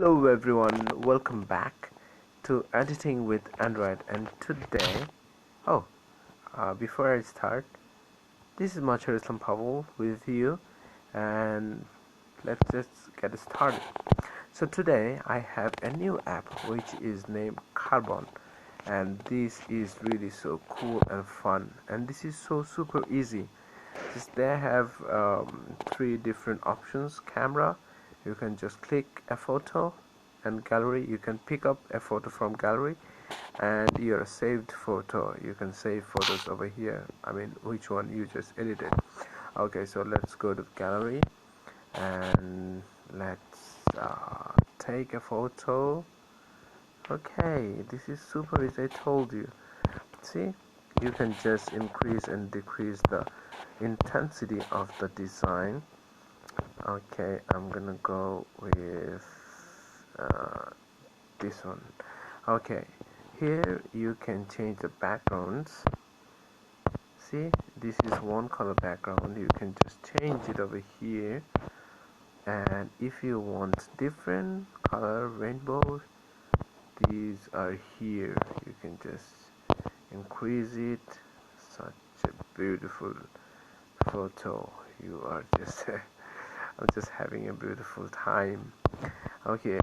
Hello everyone, welcome back to Editing with Android. And today, oh, before I start, this is Machar Islam Pavel with you, and let's just get started. So today I have a new app which is named Carbon, and this is really so cool and fun, and this is so super easy. They have three different options: camera, you can just click a photo, and gallery, you can pick up a photo from gallery, and your saved photo, you can save photos over here. I mean, which one you just edited. Okay, so let's go to gallery and let's take a photo. Okay, this is super easy. I told you. See, you can just increase and decrease the intensity of the design. Okay, I'm gonna go with this one. Okay, here you can change the backgrounds. See, this is one color background. You can just change it over here, and if you want different color rainbows, these are here. You can just increase it. Such a beautiful photo. You are just I'm just having a beautiful time. Okay,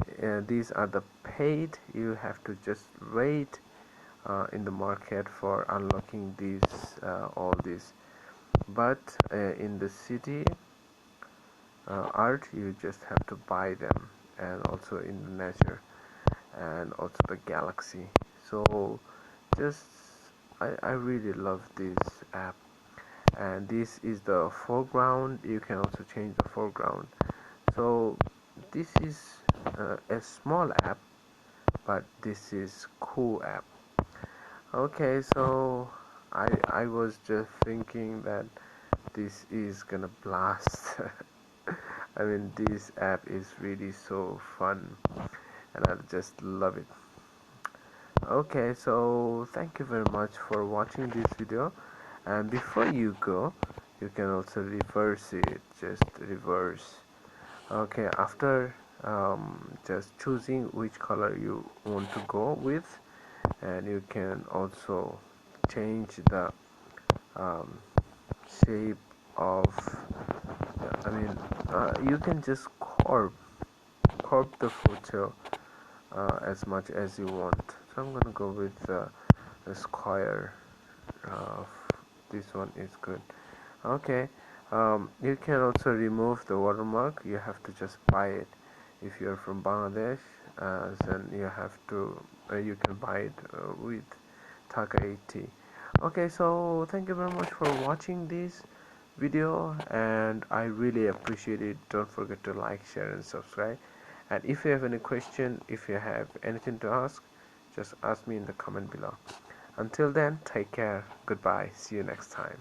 these are the paid. You have to just wait in the market for unlocking these all these, but in the city art, you just have to buy them, and also in the nature and also the galaxy. So just I really love this app. And this is the foreground. You can also change the foreground. So this is a small app, but this is cool app. Okay, so I was just thinking that this is gonna blast. I mean, this app is really so fun, and I just love it. Okay, so thank you very much for watching this video, and before you go, you can also reverse it. Just reverse. Okay, after just choosing which color you want to go with, and you can also change the um, shape of, I mean, you can just curve the photo as much as you want. So I'm gonna go with a square. uh, this one is good. Okay, you can also remove the watermark. You have to just buy it. If you're from Bangladesh, then you have to you can buy it with Taka 80. Okay, so thank you very much for watching this video, and I really appreciate it. Don't forget to like, share, and subscribe. And if you have any question, if you have anything to ask, just ask me in the comment below. Until then, take care. Goodbye. See you next time.